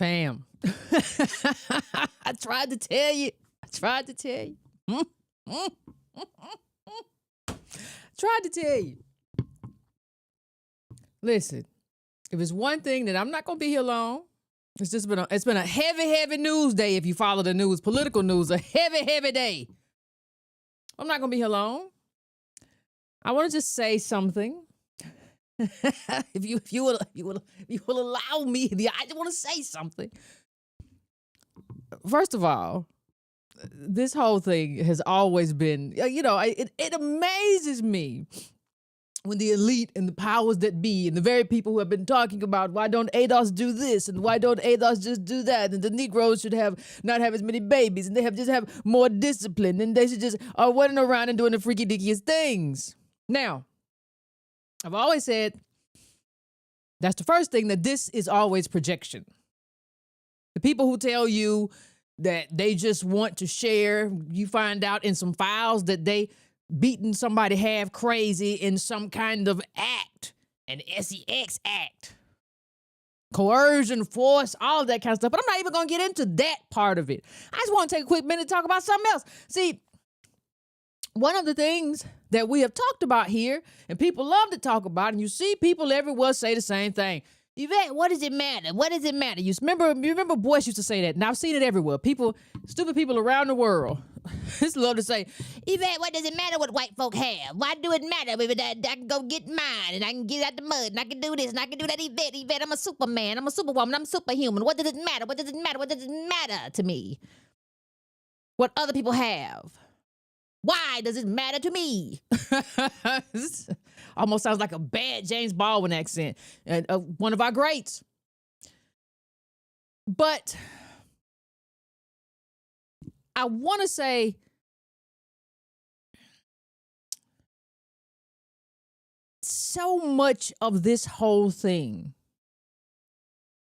Fam. I tried to tell you. Tried to tell you. Listen, if it's one thing that I'm not going to be here long, it's been a heavy news day if you follow the news, political news, a heavy day. I'm not going to be here long. I want to just say something. if you will allow me, I just want to say something. first of all, this whole thing has always been, it amazes me when the elite and the powers that be and the very people who have been talking about why don't ADOS do this and why don't ADOS just do that and the Negroes should not have as many babies and they have more discipline and they should just are running around and doing the freaky dickiest things. Now, I've always said that's the first thing, that this is always projection. The people who tell you that they just want to share, you find out in some files that they beating somebody half crazy in some kind of act, an SEX act, coercion, force, all of that kind of stuff. But I'm not even going to get into that part of it. I just want to take a quick minute to talk about something else. See, one of the things that we have talked about here, and people love to talk about, and you see people everywhere say the same thing. Yvette, what does it matter? What does it matter? You remember boys used to say that, and I've seen it everywhere. Stupid people around the world just love to say, Yvette, what does it matter what white folk have? Why do it matter? I can go get mine, and I can get out the mud, and I can do this, and I can do that. Yvette, I'm a superman, I'm a superwoman, I'm superhuman. What does it matter? What does it matter? What does it matter to me? What other people have? Why does it matter to me? Almost sounds like a bad James Baldwin accent. And one of our greats. But I want to say so much of this whole thing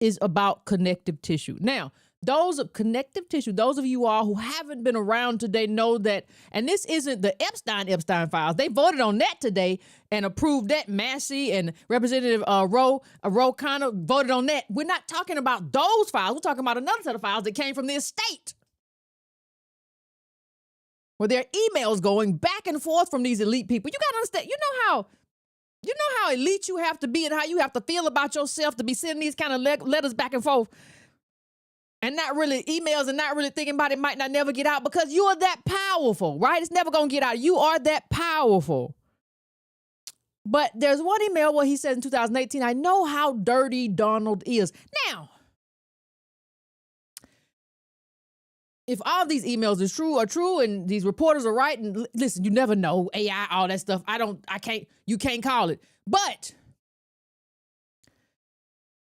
is about connective tissue. Now, those of connective tissue, those of you all who haven't been around today know that, and this isn't the Epstein files. They voted on that today and approved that. Massey and Representative Roe Connor voted on that. We're not talking about those files. We're talking about another set of files that came from the estate, where there are emails going back and forth from these elite people. You got to understand, you know how elite you have to be and how you have to feel about yourself to be sending these kind of letters back and forth. And not really emails and not really thinking about it might not never get out because you are that powerful, right? It's never going to get out. You are that powerful. But there's one email where he says in 2018, I know how dirty Donald is. Now, if all of these emails are true and these reporters are right, and listen, you never know, AI, all that stuff. You can't call it. But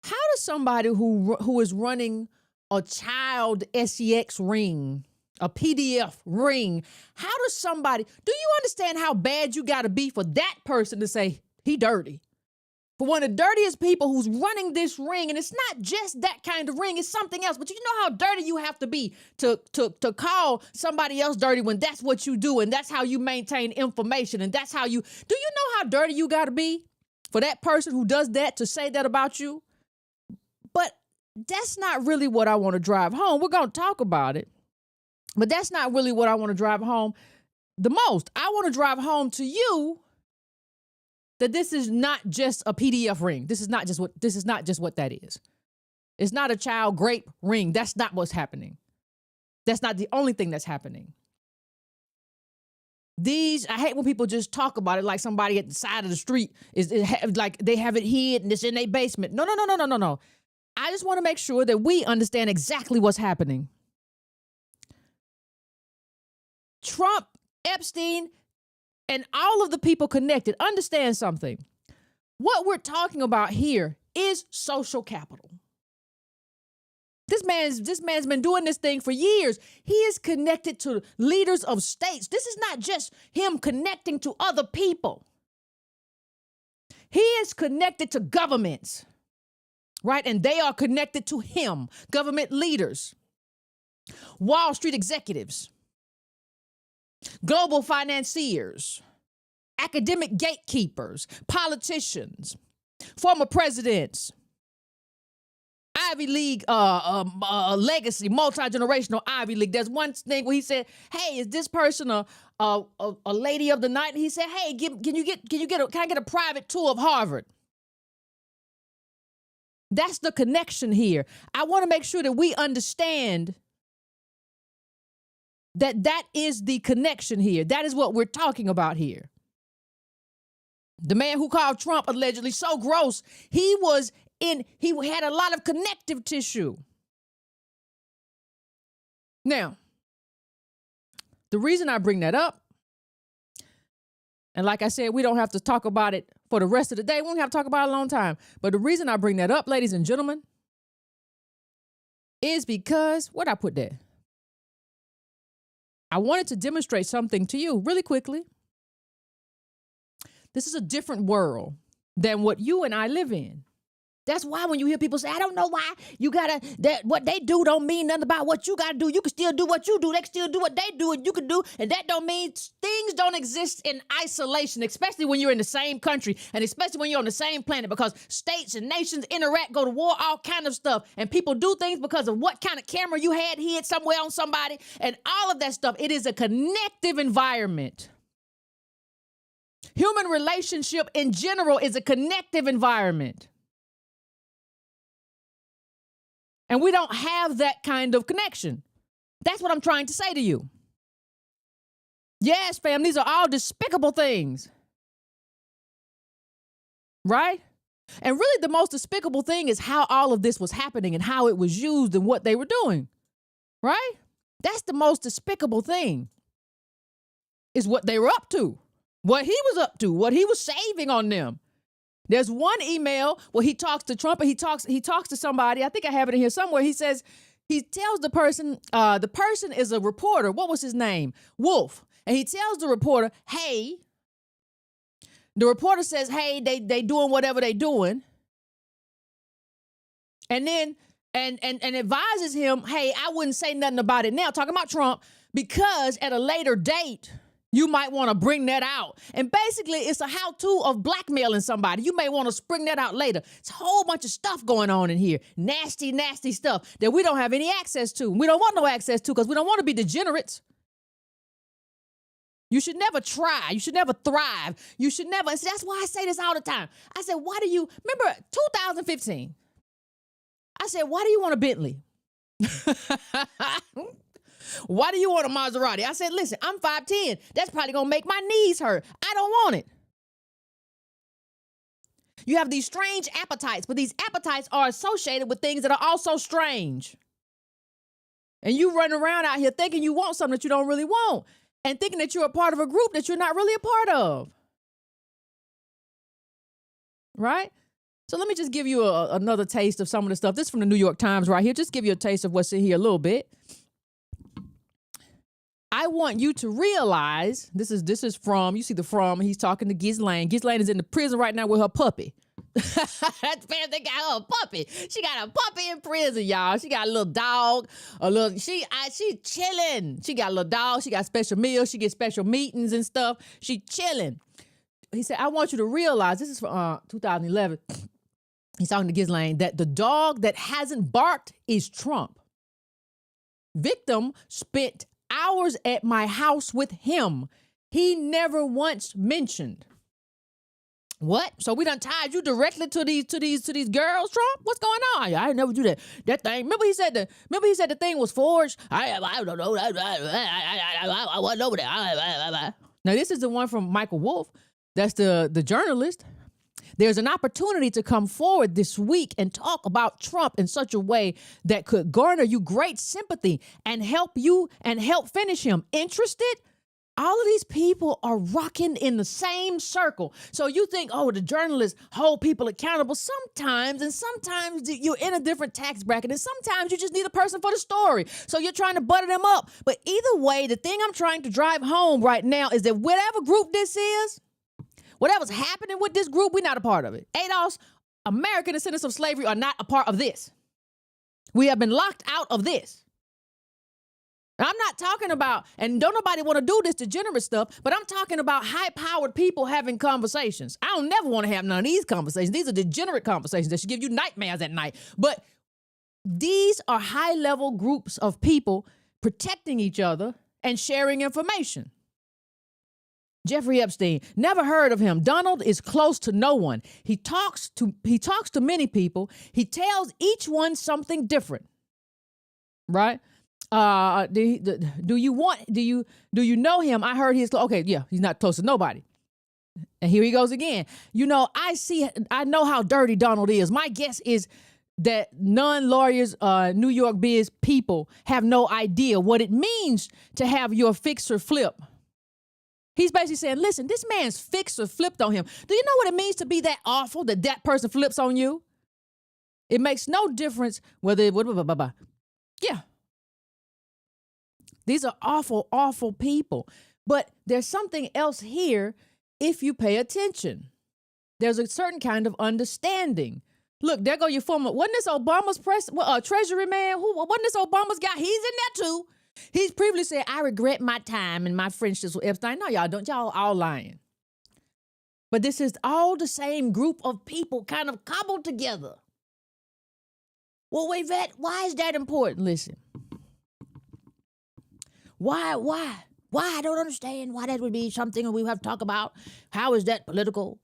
how does somebody who is running a child SEX ring, a PDF ring, do you understand how bad you got to be for that person to say he dirty? For one of the dirtiest people who's running this ring, and it's not just that kind of ring, it's something else, but you know how dirty you have to be to call somebody else dirty when that's what you do, and that's how you maintain information, and that's how do you know how dirty you got to be for that person who does that to say that about you? But that's not really what I want to drive home. We're going to talk about it, but that's not really what I want to drive home the most. I want to drive home to you that this is not just a PDF ring. This is not just what that is. It's not a child grape ring. That's not what's happening. That's not the only thing that's happening. I hate when people just talk about it like somebody at the side of the street like they have it hid and it's in their basement. No. I just want to make sure that we understand exactly what's happening. Trump, Epstein, and all of the people connected, understand something. What we're talking about here is social capital. This man's been doing this thing for years. He is connected to leaders of states. This is not just him connecting to other people. He is connected to governments. Right? And they are connected to him, government leaders, Wall Street executives, global financiers, academic gatekeepers, politicians, former presidents, Ivy League legacy, multi-generational Ivy League. There's one thing where he said, hey, is this person a lady of the night? And he said, hey, can I get a private tour of Harvard? That's the connection here. I want to make sure that we understand that is the connection here. That is what we're talking about here. The man who called Trump allegedly so gross, he had a lot of connective tissue. Now, the reason I bring that up, and like I said, we don't have to talk about it for the rest of the day. We don't have to talk about it a long time. But the reason I bring that up, ladies and gentlemen, is because, where'd I put that? I wanted to demonstrate something to you really quickly. This is a different world than what you and I live in. That's why when you hear people say, I don't know why you gotta, that what they do don't mean nothing about what you gotta do. You can still do what you do. They can still do what they do and you can do. And that don't mean things don't exist in isolation, especially when you're in the same country and especially when you're on the same planet, because states and nations interact, go to war, all kind of stuff. And people do things because of what kind of camera you had hid somewhere on somebody and all of that stuff. It is a connective environment. Human relationship in general is a connective environment. And we don't have that kind of connection. That's what I'm trying to say to you. Yes, fam, these are all despicable things. Right? And really the most despicable thing is how all of this was happening and how it was used and what they were doing. Right? That's the most despicable thing, is what they were up to, what he was up to, what he was saving on them. There's one email where he talks to Trump and he talks to somebody. I think I have it in here somewhere. He says, he tells the person is a reporter. What was his name? Wolf. And he tells the reporter, hey, the reporter says, hey, they doing whatever they doing. And then, and advises him, hey, I wouldn't say nothing about it now, talking about Trump, because at a later date, you might want to bring that out. And basically, it's a how-to of blackmailing somebody. You may want to bring that out later. It's a whole bunch of stuff going on in here. Nasty, nasty stuff that we don't have any access to. We don't want no access to because we don't want to be degenerates. You should never try. You should never thrive. You should never. That's why I say this all the time. I said, why do you, remember 2015? I said, why do you want a Bentley? Why do you want a Maserati? I said, listen, I'm 5'10". That's probably going to make my knees hurt. I don't want it. You have these strange appetites, but these appetites are associated with things that are also strange. And you run around out here thinking you want something that you don't really want and thinking that you're a part of a group that you're not really a part of. Right? So let me just give you another taste of some of the stuff. This is from the New York Times right here. Just give you a taste of what's in here a little bit. I want you to realize, this is from, you see the from, he's talking to Ghislaine. Ghislaine is in the prison right now with her puppy. That's bad, they got her a puppy. She got a puppy in prison, y'all. She got a little dog, she chilling. She got a little dog, she got special meals, she gets special meetings and stuff. She chilling. He said, I want you to realize, this is from 2011. He's talking to Ghislaine, that the dog that hasn't barked is Trump. Victim spent hours at my house with him. He never once mentioned. What? So we done tied you directly to these girls, Trump? What's going on? I never do that. That thing. Remember he said the thing was forged. I don't know. I wasn't over there. Now this is the one from Michael Wolff. That's the journalist. There's an opportunity to come forward this week and talk about Trump in such a way that could garner you great sympathy and help you and help finish him. Interested? All of these people are rocking in the same circle. So you think, oh, the journalists hold people accountable sometimes, and sometimes you're in a different tax bracket, and sometimes you just need a person for the story. So you're trying to butter them up. But either way, the thing I'm trying to drive home right now is that whatever group this is, whatever's happening with this group, we're not a part of it. ADOS, American descendants of slavery, are not a part of this. We have been locked out of this. And I'm not talking about, and don't nobody want to do this degenerate stuff, but I'm talking about high-powered people having conversations. I don't never want to have none of these conversations. These are degenerate conversations that should give you nightmares at night. But these are high-level groups of people protecting each other and sharing information. Jeffrey Epstein, never heard of him. Donald is close to no one. He talks to many people. He tells each one something different. Right? Do you know him? I heard he's okay. Yeah, he's not close to nobody. And here he goes again. You know, I know how dirty Donald is. My guess is that non-lawyers, New York biz people have no idea what it means to have your fixer flip. He's basically saying, listen, this man's fixer flipped on him. Do you know what it means to be that awful that that person flips on you? It makes no difference whether yeah. These are awful, awful people. But there's something else here if you pay attention. There's a certain kind of understanding. Look, there go your former, wasn't this Obama's treasury man? Wasn't this Obama's guy? He's in there too. He's previously said, I regret my time and my friendships with Epstein. No, y'all don't. Y'all all lying. But this is all the same group of people kind of cobbled together. Well, wait, why is that important? Listen. Why? I don't understand why that would be something we have to talk about. How is that political?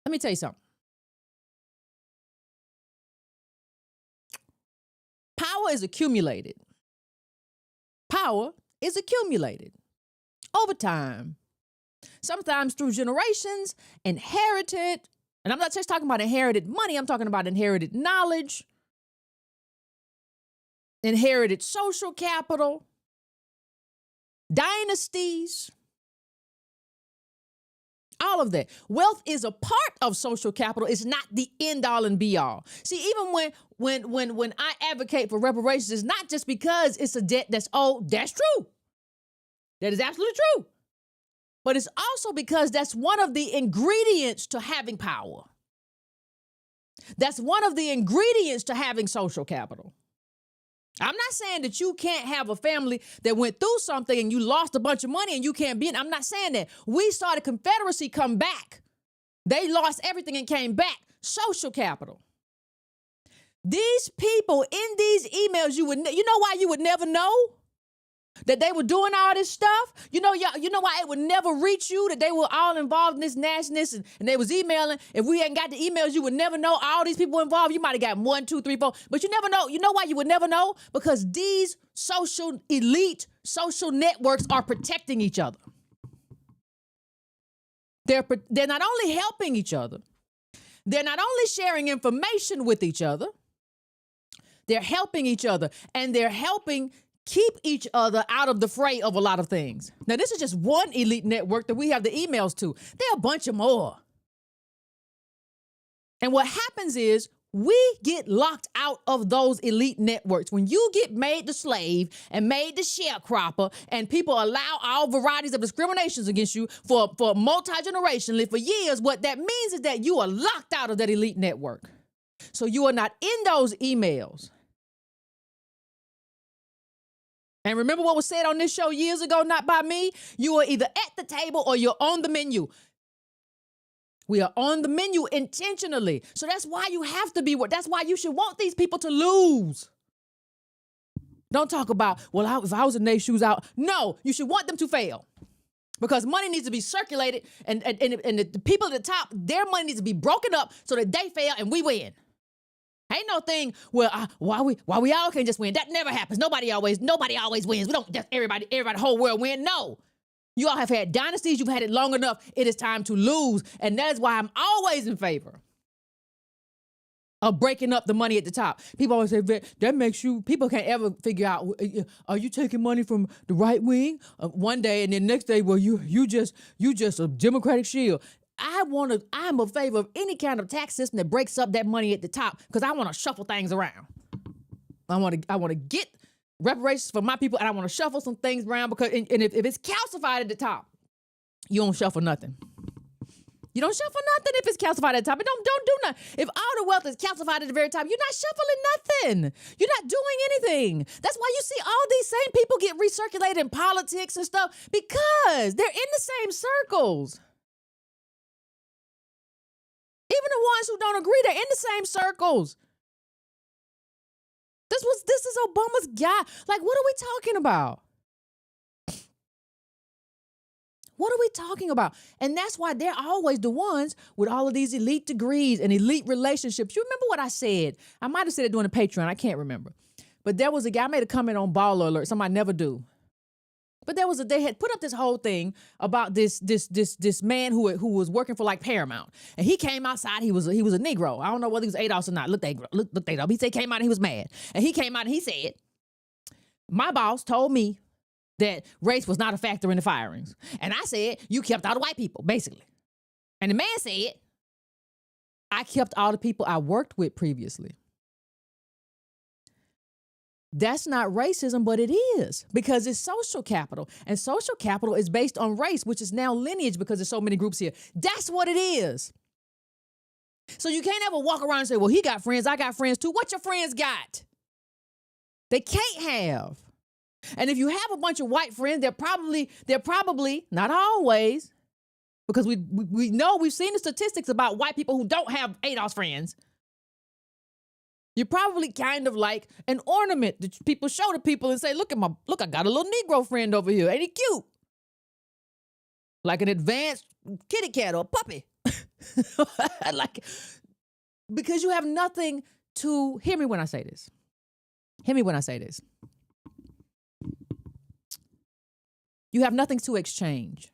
Let me tell you something. Power is accumulated. Power is accumulated over time. Sometimes through generations, inherited. And I'm not just talking about inherited money. I'm talking about inherited knowledge, inherited social capital, dynasties, all of that. Wealth is a part of social capital. It's not the end all and be all. See, even when I advocate for reparations, it's not just because it's a debt that's owed. That's true. That is absolutely true. But it's also because that's one of the ingredients to having power. That's one of the ingredients to having social capital. I'm not saying that you can't have a family that went through something and you lost a bunch of money and you can't be in. I'm not saying that. We saw the Confederacy come back. They lost everything and came back. Social capital. These people in these emails, you know why you would never know that they were doing all this stuff? You know why it would never reach you that they were all involved in this nastiness and they was emailing. If we hadn't got the emails, you would never know all these people involved. You might have got 1, 2, 3, 4, but you never know. You know why you would never know? Because these elite social networks are protecting each other. They're not only helping each other, they're not only sharing information with each other, they're helping each other, and they're helping keep each other out of the fray of a lot of things. Now, this is just one elite network that we have the emails to. There are a bunch of more. And what happens is we get locked out of those elite networks. When you get made the slave and made the sharecropper and people allow all varieties of discriminations against you for multi-generationally, for years, what that means is that you are locked out of that elite network. So you are not in those emails. And remember what was said on this show years ago, not by me? You are either at the table or you're on the menu. We are on the menu intentionally. So that's why you have to be, that's why you should want these people to lose. Don't talk about, well, if I was in their shoes out. No, you should want them to fail. Because money needs to be circulated and the people at the top, their money needs to be broken up so that they fail and we win. Ain't no thing where why we all can't just win. That never happens. Nobody always wins. We don't just everybody whole world win. No. You all have had dynasties. You've had it long enough. It is time to lose. And that is why I'm always in favor of breaking up the money at the top. People always say that makes you, people can't ever figure out, are you taking money from the right wing one day and then next day, well, you just a Democratic shield. I'm a favor of any kind of tax system that breaks up that money at the top because I want to shuffle things around. I want to get reparations for my people and I want to shuffle some things around because and if it's calcified at the top, you don't shuffle nothing. You don't shuffle nothing if it's calcified at the top. Don't do nothing. If all the wealth is calcified at the very top, you're not shuffling nothing. You're not doing anything. That's why you see all these same people get recirculated in politics and stuff because they're in the same circles. Even the ones who don't agree, they're in the same circles. This is Obama's guy. Like, what are we talking about? What are we talking about? And that's why they're always the ones with all of these elite degrees and elite relationships. You remember what I said? I might have said it during the Patreon. I can't remember. But there was a guy, I made a comment on Baller Alert, something I never do. But they had put up this whole thing about this man who was working for like Paramount, and he came outside. He was a Negro. I don't know whether he was ADOS or not. Looked up. He said he came out and he was mad, and he came out and he said, "My boss told me that race was not a factor in the firings, and I said you kept all the white people, basically." And the man said, "I kept all the people I worked with previously." That's not racism, but it is, because it's social capital. And social capital is based on race, which is now lineage because there's so many groups here. That's what it is. So you can't ever walk around and say, well, he got friends, I got friends too. What your friends got? They can't have. And if you have a bunch of white friends, they're probably, not always, because we know, we've seen the statistics about white people who don't have ADOS friends. You're probably kind of like an ornament that people show to people and say, look, I got a little Negro friend over here. Ain't he cute? Like an advanced kitty cat or a puppy. Because you have nothing to, hear me when I say this. Hear me when I say this. You have nothing to exchange.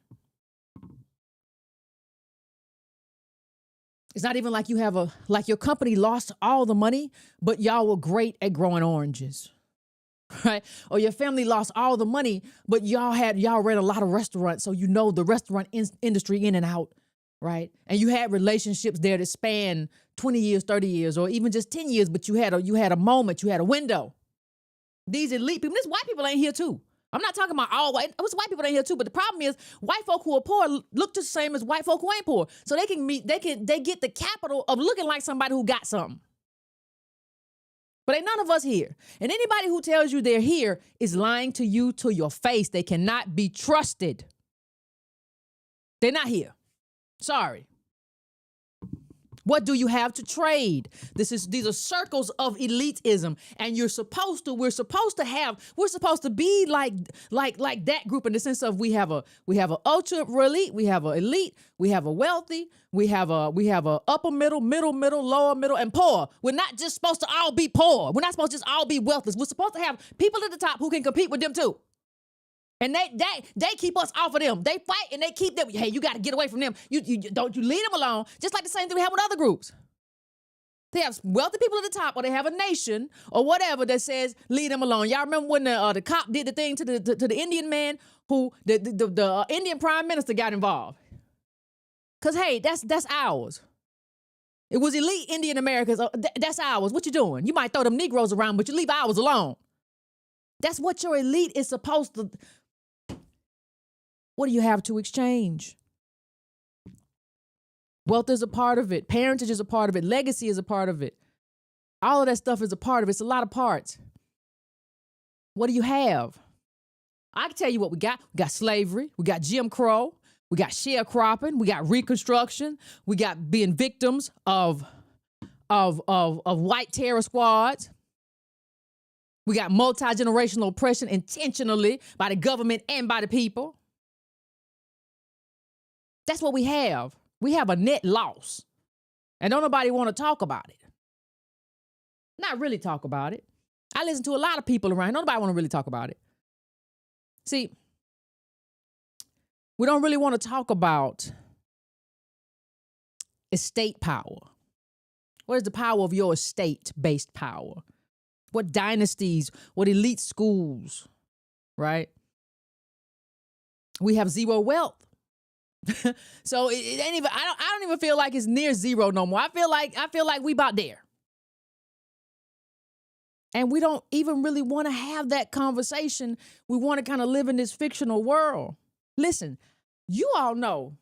It's not even like you have like your company lost all the money, but y'all were great at growing oranges, right? Or your family lost all the money, but y'all ran a lot of restaurants, so you know the restaurant industry in and out, right? And you had relationships there that span 20 years, 30 years, or even just 10 years, but you had a moment, you had a window. These elite people, these white people ain't here too. I'm not talking about all white. There's white people in here too, but the problem is white folk who are poor look just the same as white folk who ain't poor. So they get the capital of looking like somebody who got something. But ain't none of us here. And anybody who tells you they're here is lying to you to your face. They cannot be trusted. They're not here. Sorry. What do you have to trade? These are circles of elitism, and we're supposed to be like that group in the sense of we have a ultra elite, we have a elite, we have a wealthy, we have a upper middle, lower middle, and poor. We're not just supposed to all be poor. We're not supposed to just all be wealthy. We're supposed to have people at the top who can compete with them too. And they keep us off of them. They fight and they keep them. Hey, you got to get away from them. You leave them alone. Just like the same thing we have with other groups. They have wealthy people at the top, or they have a nation or whatever that says leave them alone. Y'all remember when the cop did the thing to the Indian man who the Indian prime minister got involved? Cause hey, that's ours. It was elite Indian Americans. That's ours. What you doing? You might throw them Negroes around, but you leave ours alone. That's what your elite is supposed to. What do you have to exchange? Wealth is a part of it. Parentage is a part of it. Legacy is a part of it. All of that stuff is a part of it. It's a lot of parts. What do you have? I can tell you what we got. We got slavery. We got Jim Crow. We got sharecropping. We got Reconstruction. We got being victims of white terror squads. We got multi-generational oppression intentionally by the government and by the people. That's what we have. We have a net loss. And don't nobody want to talk about it. Not really talk about it. I listen to a lot of people around. Nobody want to really talk about it. See, we don't really want to talk about estate power. What is the power of your estate-based power? What dynasties, what elite schools, right? We have zero wealth. So it ain't even, I don't even feel like it's near zero no more. I feel like we about there. And we don't even really want to have that conversation. We want to kind of live in this fictional world. Listen, you all know,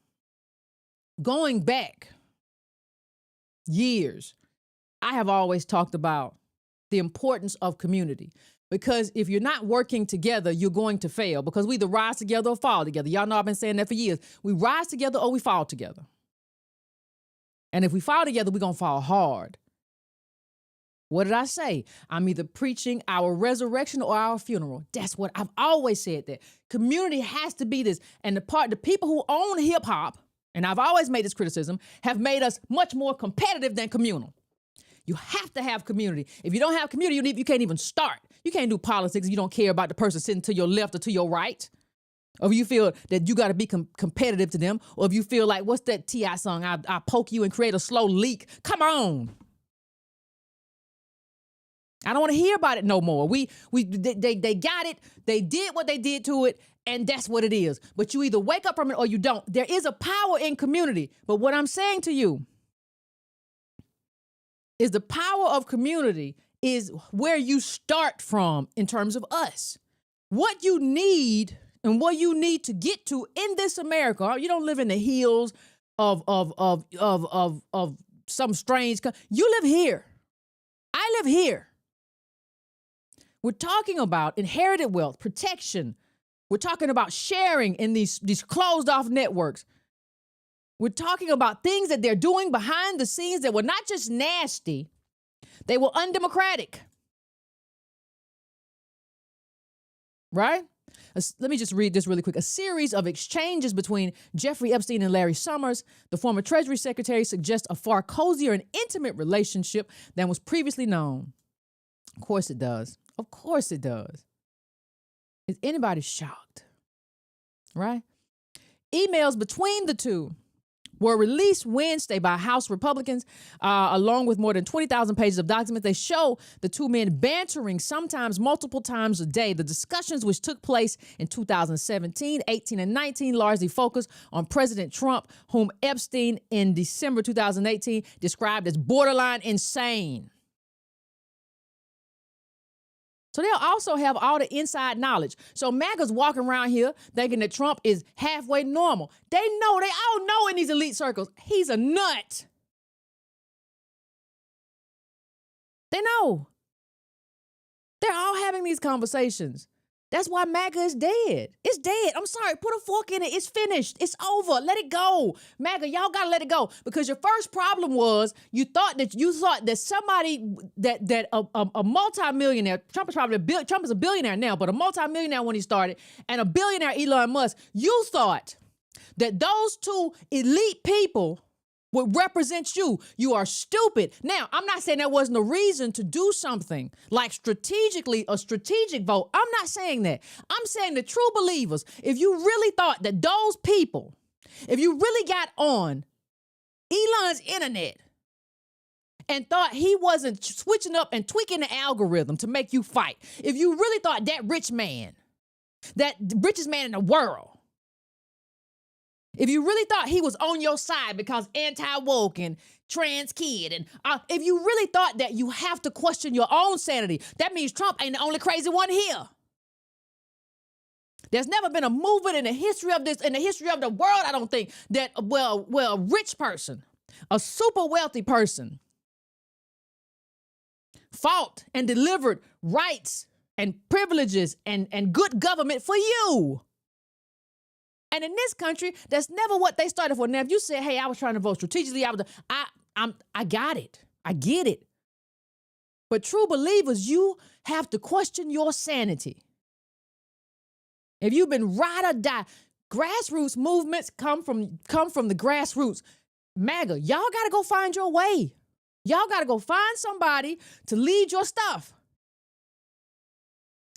going back years, I have always talked about the importance of community. Because if you're not working together, you're going to fail, because we either rise together or fall together. Y'all know I've been saying that for years. We rise together or we fall together. And if we fall together, we're going to fall hard. What did I say? I'm either preaching our resurrection or our funeral. That's what I've always said, that community has to be this. And the people who own hip hop, and I've always made this criticism, have made us much more competitive than communal. You have to have community. If you don't have community, you can't even start. You can't do politics if you don't care about the person sitting to your left or to your right. Or if you feel that you got to be competitive to them, or if you feel like, what's that T.I. song? I poke you and create a slow leak. Come on. I don't want to hear about it no more. They got it. They did what they did to it, and that's what it is. But you either wake up from it or you don't. There is a power in community. But what I'm saying to you is the power of community is where you start from in terms of us. What you need and what you need to get to in this America. You don't live in the hills of some strange. You live here. I live here. We're talking about inherited wealth, protection. We're talking about sharing in these closed off networks. We're talking about things that they're doing behind the scenes that were not just nasty, they were undemocratic. Right? Let me just read this really quick. A series of exchanges between Jeffrey Epstein and Larry Summers, the former Treasury Secretary, suggests a far cozier and intimate relationship than was previously known. Of course it does. Of course it does. Is anybody shocked? Right? Emails between the two were released Wednesday by House Republicans, along with more than 20,000 pages of documents. They show the two men bantering sometimes multiple times a day. The discussions, which took place in 2017, 18, and 19, largely focused on President Trump, whom Epstein in December 2018 described as borderline insane. So they'll also have all the inside knowledge. So MAGA's walking around here thinking that Trump is halfway normal. They all know in these elite circles, he's a nut. They know. They're all having these conversations. That's why MAGA is dead. It's dead. I'm sorry. Put a fork in it. It's finished. It's over. Let it go. MAGA, y'all got to let it go. Because your first problem was you thought that somebody, that a multimillionaire, Trump is a billionaire now, but a multimillionaire when he started, and a billionaire, Elon Musk, you thought that those two elite people would represent you. You are stupid. Now, I'm not saying there wasn't a reason to do something like strategically, a strategic vote. I'm not saying that. I'm saying the true believers, if you really thought that those people, if you really got on Elon's internet and thought he wasn't switching up and tweaking the algorithm to make you fight, if you really thought that rich man, that richest man in the world, if you really thought he was on your side because anti-woke and trans kid, and if you really thought that, you have to question your own sanity. That means Trump ain't the only crazy one here. There's never been a movement in the history of this, in the history of the world, I don't think, that, a rich person, a super wealthy person, fought and delivered rights and privileges and good government for you. And in this country, that's never what they started for. Now, if you say, hey, I was trying to vote strategically, I got it. I get it. But true believers, you have to question your sanity. If you've been ride or die, grassroots movements come from the grassroots. MAGA, y'all got to go find your way. Y'all got to go find somebody to lead your stuff.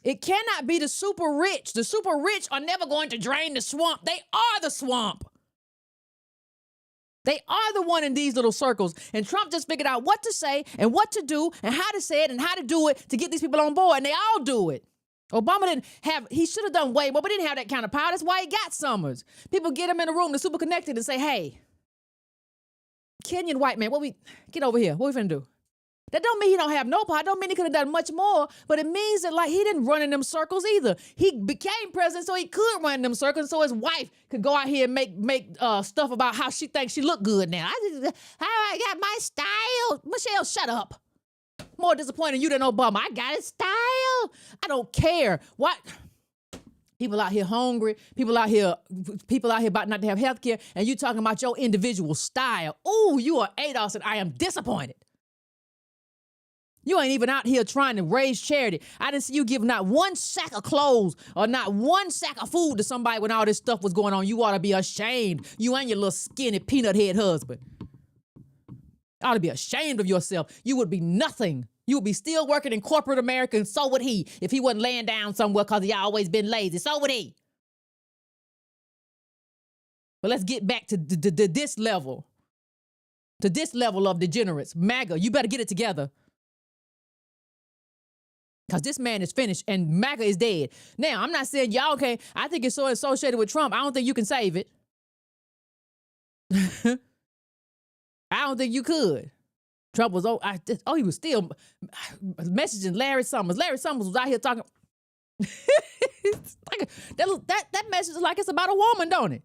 It cannot be the super rich. The super rich are never going to drain the swamp. They are the swamp. They are the one in these little circles. And Trump just figured out what to say and what to do and how to say it and how to do it to get these people on board. And they all do it. Obama he should have done way more, but didn't have that kind of power. That's why he got Summers. People get him in a room, they're super connected, and say, hey, Kenyan white man, get over here. What we finna do? That don't mean he don't have no power. Don't mean he could have done much more, but it means that he didn't run in them circles either. He became president so he could run in them circles, so his wife could go out here and make stuff about how she thinks she look good now. I got my style. Michelle, shut up. More disappointed you than Obama. I got his style. I don't care. What? People out here hungry. People out here about not to have health care, and you talking about your individual style. Ooh, you are ADOS, and I am disappointed. You ain't even out here trying to raise charity. I didn't see you give not one sack of clothes or not one sack of food to somebody when all this stuff was going on. You ought to be ashamed. You and your little skinny peanut head husband. You ought to be ashamed of yourself. You would be nothing. You would be still working in corporate America, and so would he if he wasn't laying down somewhere because he always been lazy. So would he. But let's get back to this level. To this level of degenerates. MAGA, you better get it together. Because this man is finished and MAGA is dead. Now, I'm not saying y'all can't. I think it's so associated with Trump. I don't think you can save it. I don't think you could. Trump was, he was still messaging Larry Summers. Larry Summers was out here talking. that message is like it's about a woman, don't it?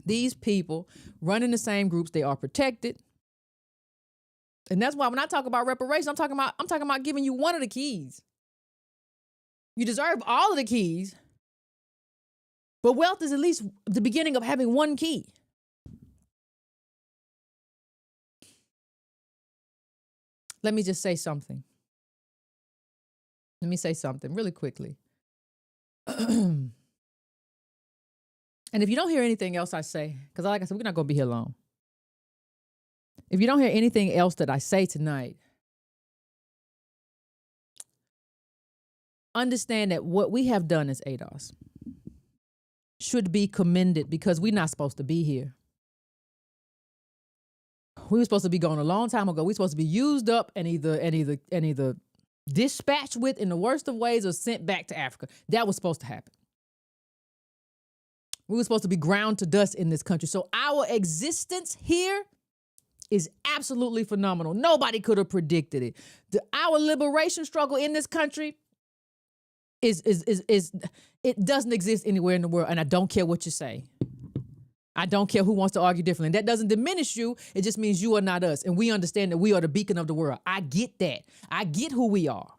These people run in the same groups. They are protected. And that's why when I talk about reparations, I'm talking about giving you one of the keys. You deserve all of the keys. But wealth is at least the beginning of having one key. Let me just say something. Let me say something really quickly. And if you don't hear anything else I say, because like I said, we're not going to be here long. If you don't hear anything else that I say tonight, understand that what we have done as ADOS should be commended because we're not supposed to be here. We were supposed to be gone a long time ago. We're supposed to be used up and either dispatched with in the worst of ways or sent back to Africa. That was supposed to happen. We were supposed to be ground to dust in this country. So our existence here is absolutely phenomenal. Nobody could have predicted it. Our liberation struggle in this country is it doesn't exist anywhere in the world. And I don't care what you say. I don't care who wants to argue differently. And that doesn't diminish you. It just means you are not us. And we understand that we are the beacon of the world. I get that. I get who we are.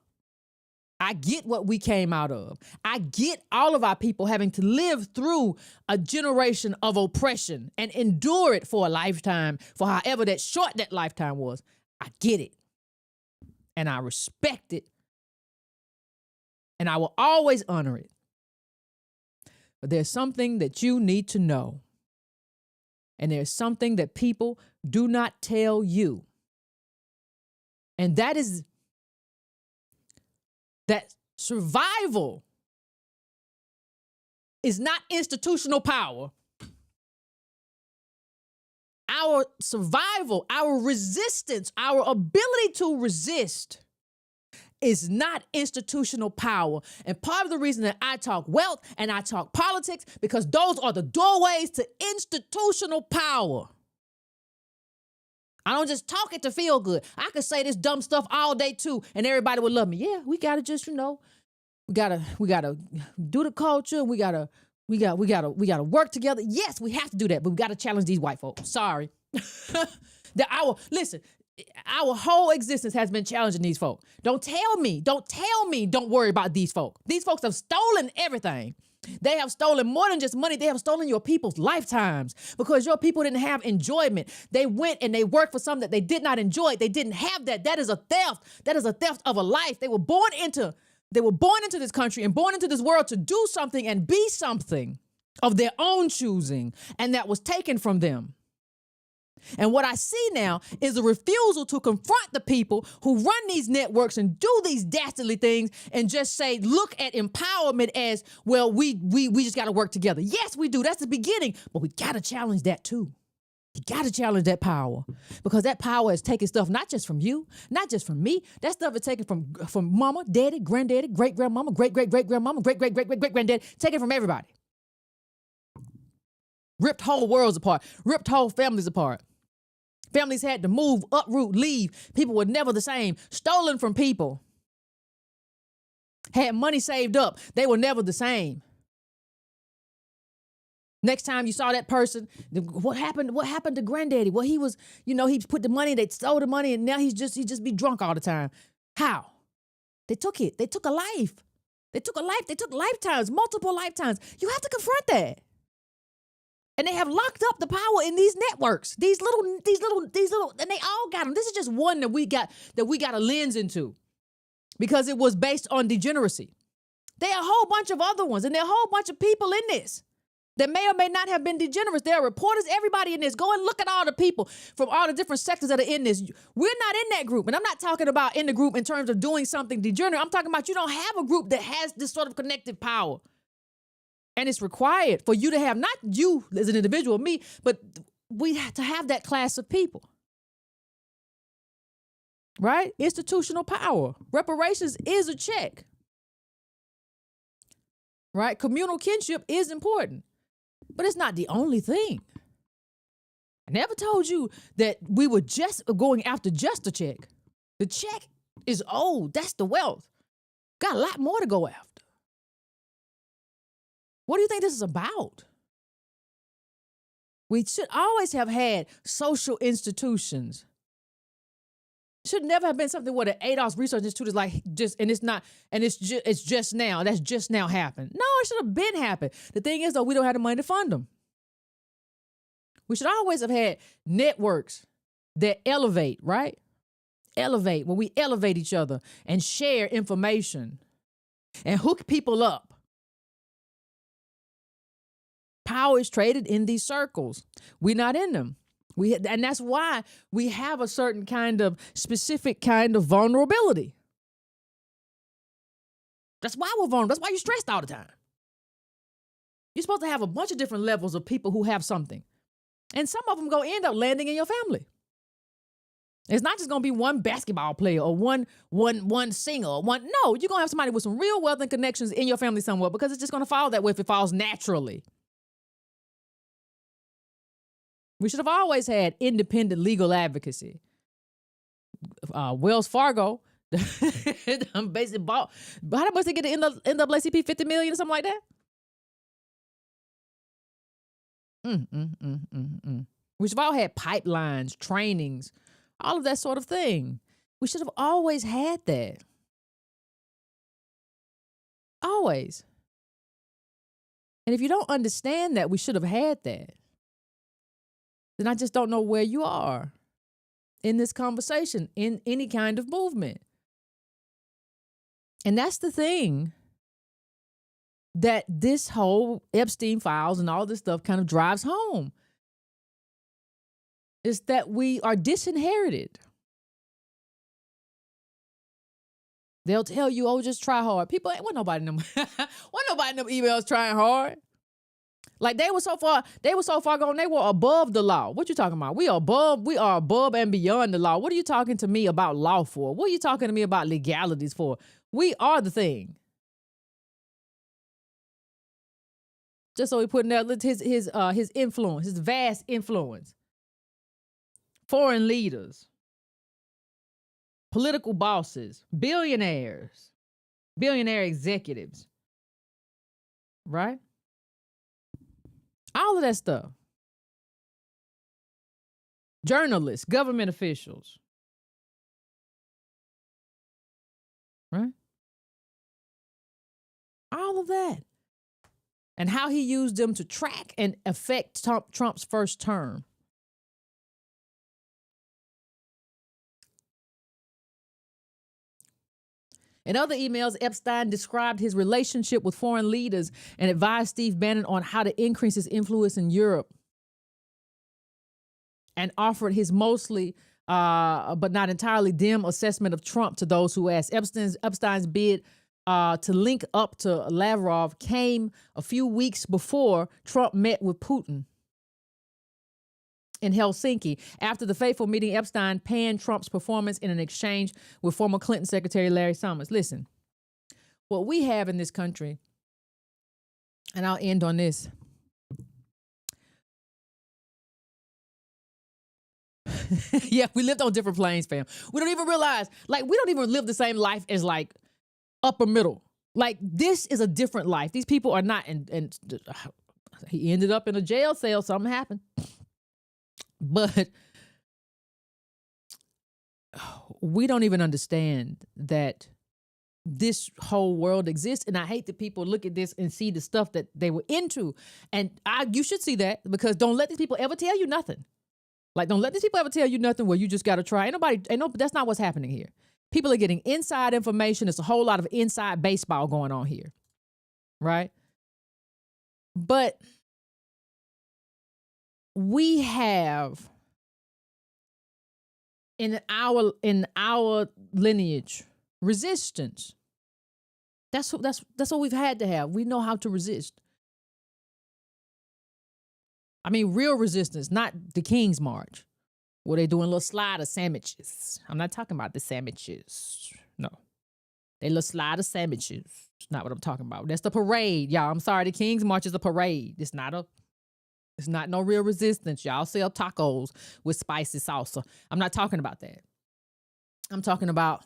I get what we came out of. I get all of our people having to live through a generation of oppression and endure it for a lifetime, for however that short that lifetime was. I get it. And I respect it. And I will always honor it. But there's something that you need to know. And there's something that people do not tell you. And that is that survival is not institutional power. Our survival, our resistance, our ability to resist is not institutional power. And part of the reason that I talk wealth and I talk politics, because those are the doorways to institutional power. I don't just talk it to feel good. I could say this dumb stuff all day too, and everybody would love me. Yeah, we gotta just, we gotta do the culture. We gotta work together. Yes, we have to do that, but we gotta challenge these white folks. Sorry. Our whole existence has been challenging these folk. Don't tell me, don't worry about these folk. These folks have stolen everything. They have stolen more than just money. They have stolen your people's lifetimes because your people didn't have enjoyment. They went and they worked for something that they did not enjoy. They didn't have that. That is a theft. That is a theft of a life. They were born into this country and born into this world to do something and be something of their own choosing, and that was taken from them. And what I see now is a refusal to confront the people who run these networks and do these dastardly things and just say, look at empowerment as, well, we just got to work together. Yes, we do. That's the beginning. But we got to challenge that too. You got to challenge that power, because that power is taking stuff not just from you, not just from me. That stuff is taken from mama, daddy, granddaddy, great-grandmama, great-great-great-grandmama, great-great-great-great-granddaddy, taken from everybody. Ripped whole worlds apart, ripped whole families apart. Families had to move, uproot, leave. People were never the same. Stolen from people. Had money saved up. They were never the same. Next time you saw that person, what happened to granddaddy? Well, he was, he put the money, they stole the money, and now he just be drunk all the time. How? They took it. They took a life. They took a life. They took lifetimes, multiple lifetimes. You have to confront that. And they have locked up the power in these networks. These little, and they all got them. This is just one that we got a lens into, because it was based on degeneracy. There are a whole bunch of other ones, and there are a whole bunch of people in this that may or may not have been degenerates. There are reporters, everybody in this. Go and look at all the people from all the different sectors that are in this. We're not in that group. And I'm not talking about in the group in terms of doing something degenerate. I'm talking about you don't have a group that has this sort of connective power. And it's required for you to have, not you as an individual, me, but we have to have that class of people. Right? Institutional power. Reparations is a check. Right? Communal kinship is important, but it's not the only thing. I never told you that we were just going after just a check. The check is old. That's the wealth. Got a lot more to go after. What do you think this is about? We should always have had social institutions. Should never have been something where the ADOS Research Institute is like just, and it's not, and it's just now. That's just now happened. No, it should have been happened. The thing is, though, we don't have the money to fund them. We should always have had networks that elevate, right? Elevate, when we elevate each other and share information and hook people up. Power is traded in these circles. We're not in them. And that's why we have a certain kind of specific kind of vulnerability. That's why we're vulnerable. That's why you're stressed all the time. You're supposed to have a bunch of different levels of people who have something. And some of them going to end up landing in your family. It's not just going to be one basketball player or one singer. No, you're going to have somebody with some real wealth and connections in your family somewhere, because it's just going to fall that way if it falls naturally. We should have always had independent legal advocacy. Wells Fargo, basically bought. How much they get the NAACP? 50 million or something like that? We should have all had pipelines, trainings, all of that sort of thing. We should have always had that. Always. And if you don't understand that we should have had that, then I just don't know where you are in this conversation, in any kind of movement. And that's the thing that this whole Epstein files and all this stuff kind of drives home, is that we are disinherited. They'll tell you, oh, just try hard. People ain't, wasn't nobody in them emails trying hard. Like they were so far gone, they were above the law. What you talking about? We are above and beyond the law. What are you talking to me about law for? What are you talking to me about legalities for? We are the thing. Just so he put in there his influence, his vast influence. Foreign leaders, political bosses, billionaire executives, right? All of that stuff. Journalists, government officials. Right? All of that. And how he used them to track and affect Trump's first term. In other emails, Epstein described his relationship with foreign leaders and advised Steve Bannon on how to increase his influence in Europe, and offered his mostly, but not entirely dim assessment of Trump to those who asked. Epstein's bid to link up to Lavrov came a few weeks before Trump met with Putin in Helsinki. After the fateful meeting, Epstein panned Trump's performance in an exchange with former Clinton Secretary Larry Summers. Listen, what we have in this country, and I'll end on this. Yeah, we lived on different planes, fam. We don't even realize, like, we don't even live the same life as, like, upper middle. Like, this is a different life. These people are not, and he ended up in a jail cell. Something happened. But we don't even understand that this whole world exists. And I hate that people look at this and see the stuff that they were into. And you should see that, because don't let these people ever tell you nothing. Like, don't let these people ever tell you nothing where you just got to try. That's not what's happening here. People are getting inside information. It's a whole lot of inside baseball going on here. Right? But we have in our lineage resistance. That's what we've had to have. We know how to resist. I mean, real resistance, not the King's March, where they doing little slide of sandwiches. I'm not talking about the sandwiches. No. They little slide of sandwiches. It's not what I'm talking about. That's the parade, y'all. I'm sorry. The King's March is a parade. It's not no real resistance. Y'all sell tacos with spicy salsa. I'm not talking about that. I'm talking about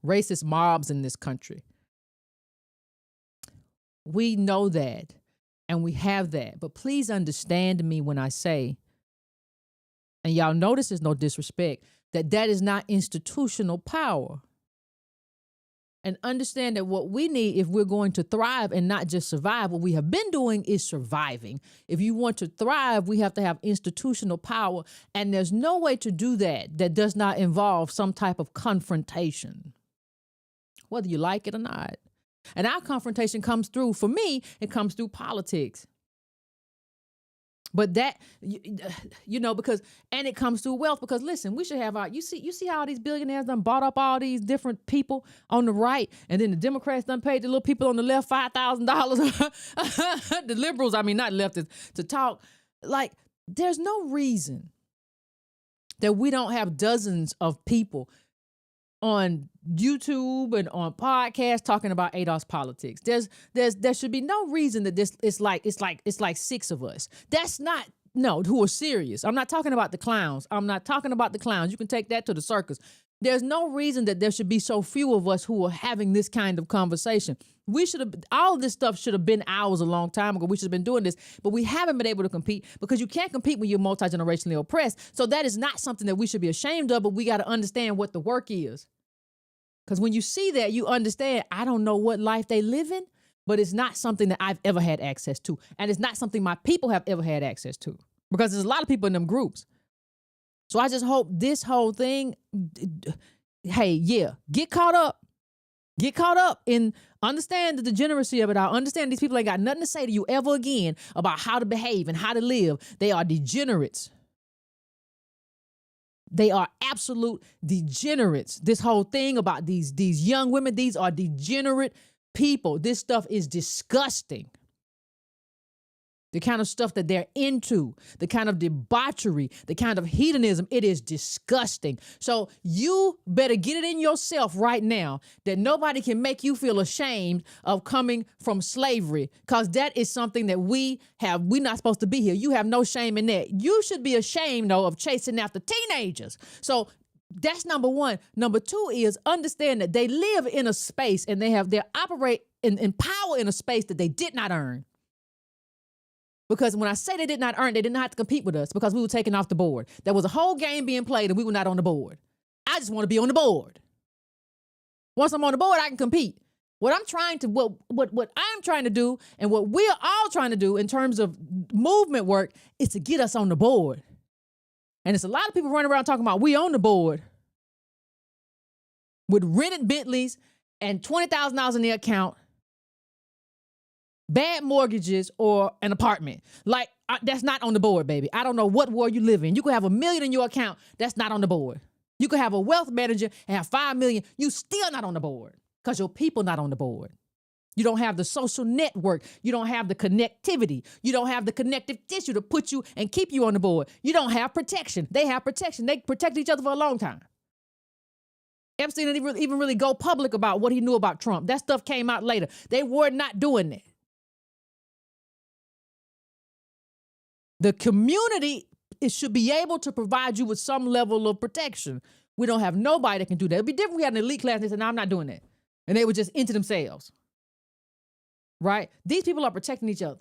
racist mobs in this country. We know that, and we have that. But please understand me when I say, and y'all know this is no disrespect, that is not institutional power. And understand that what we need, if we're going to thrive and not just survive, what we have been doing is surviving. If you want to thrive, we have to have institutional power. And there's no way to do that does not involve some type of confrontation, whether you like it or not. And our confrontation comes through, for me, it comes through politics. But that, because, and it comes through wealth, because listen, we should have you see how these billionaires done bought up all these different people on the right, and then the Democrats done paid the little people on the left $5,000. The liberals, not leftists, to talk. Like, there's no reason that we don't have dozens of people on YouTube and on podcasts talking about ADOS politics. There should be no reason that this it's like 6 of us. That's not who are serious. I'm not talking about the clowns. You can take that to the circus. There's no reason that there should be so few of us who are having this kind of conversation. All of this stuff should have been ours a long time ago. We should have been doing this, but we haven't been able to compete because you can't compete when you're multi-generationally oppressed. So that is not something that we should be ashamed of, but we got to understand what the work is. Because when you see that, you understand, I don't know what life they live in, but it's not something that I've ever had access to. And it's not something my people have ever had access to, because there's a lot of people in them groups. So I just hope this whole thing, get caught up in understand the degeneracy of it all. Understand these people ain't got nothing to say to you ever again about how to behave and how to live. They are degenerates. They are absolute degenerates. This whole thing about these young women, these are degenerate people. This stuff is disgusting. The kind of stuff that they're into, the kind of debauchery, the kind of hedonism, it is disgusting. So you better get it in yourself right now that nobody can make you feel ashamed of coming from slavery, because that is something that we're not supposed to be here. You have no shame in that. You should be ashamed, though, of chasing after teenagers. So that's number one. Number two is understand that they live in a space and they operate in power in a space that they did not earn. Because when I say they did not earn, they did not have to compete with us because we were taken off the board. There was a whole game being played and we were not on the board. I just want to be on the board. Once I'm on the board, I can compete. What I'm trying to do and what we're all trying to do in terms of movement work is to get us on the board. And it's a lot of people running around talking about we on the board with rented Bentleys and $20,000 in their account, bad mortgages, or an apartment. Like, that's not on the board, baby. I don't know what world you live in. You could have $1 million in your account. That's not on the board. You could have a wealth manager and have $5 million. You still not on the board because your people not on the board. You don't have the social network. You don't have the connectivity. You don't have the connective tissue to put you and keep you on the board. You don't have protection. They have protection. They protected each other for a long time. Epstein didn't even really go public about what he knew about Trump. That stuff came out later. They were not doing that. The community should be able to provide you with some level of protection. We don't have nobody that can do that. It'd be different if we had an elite class and they said, no, I'm not doing that. And they were just into themselves. Right? These people are protecting each other.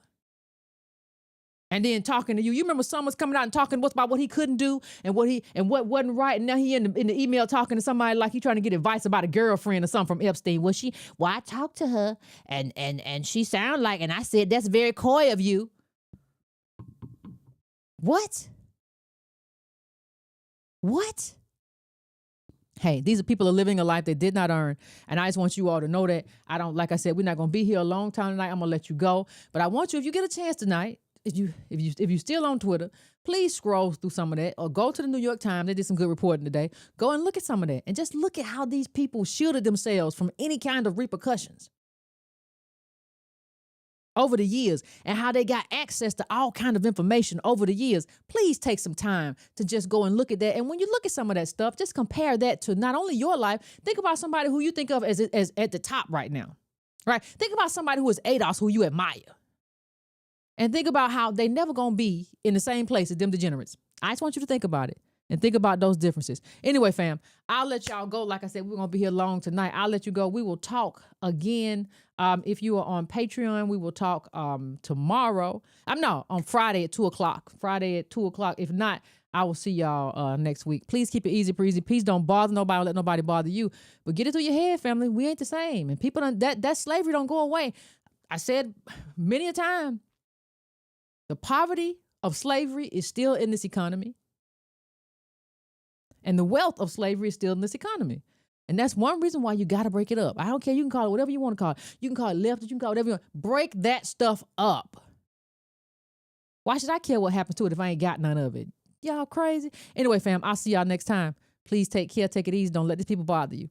And then talking to you. You remember Summers coming out and talking about what he couldn't do and what wasn't right. And now he in the email talking to somebody like he trying to get advice about a girlfriend or something from Epstein. Well, I talked to her and she sounded like, and I said, that's very coy of you. What? Hey, these are people who are living a life they did not earn. And I just want you all to know that like I said, we're not going to be here a long time tonight. I'm going to let you go. But I want you, if you get a chance tonight, if you're still on Twitter, please scroll through some of that or go to the New York Times. They did some good reporting today. Go and look at some of that and just look at how these people shielded themselves from any kind of repercussions. over the years and how they got access to all kind of information over the years. Please take some time to just go and look at that. And when you look at some of that stuff, just compare that to not only your life. Think about somebody who you think of as at the top right now, right? Think about somebody who is ADOS, who you admire. And think about how they never going to be in the same place as them degenerates. I just want you to think about it and think about those differences. Anyway, fam, I'll let y'all go. Like I said, we're going to be here long tonight. I'll let you go. We will talk again. If you are on Patreon, we will talk tomorrow. On Friday at 2 o'clock. Friday at 2 o'clock. If not, I will see y'all next week. Please keep it easy, breezy. Please don't bother nobody. Don't let nobody bother you. But get it through your head, family. We ain't the same. And people that slavery don't go away. I said many a time, the poverty of slavery is still in this economy. And the wealth of slavery is still in this economy. And that's one reason why you got to break it up. I don't care. You can call it whatever you want to call it. You can call it left. You can call it whatever you want. Break that stuff up. Why should I care what happens to it if I ain't got none of it? Y'all crazy? Anyway, fam, I'll see y'all next time. Please take care. Take it easy. Don't let these people bother you.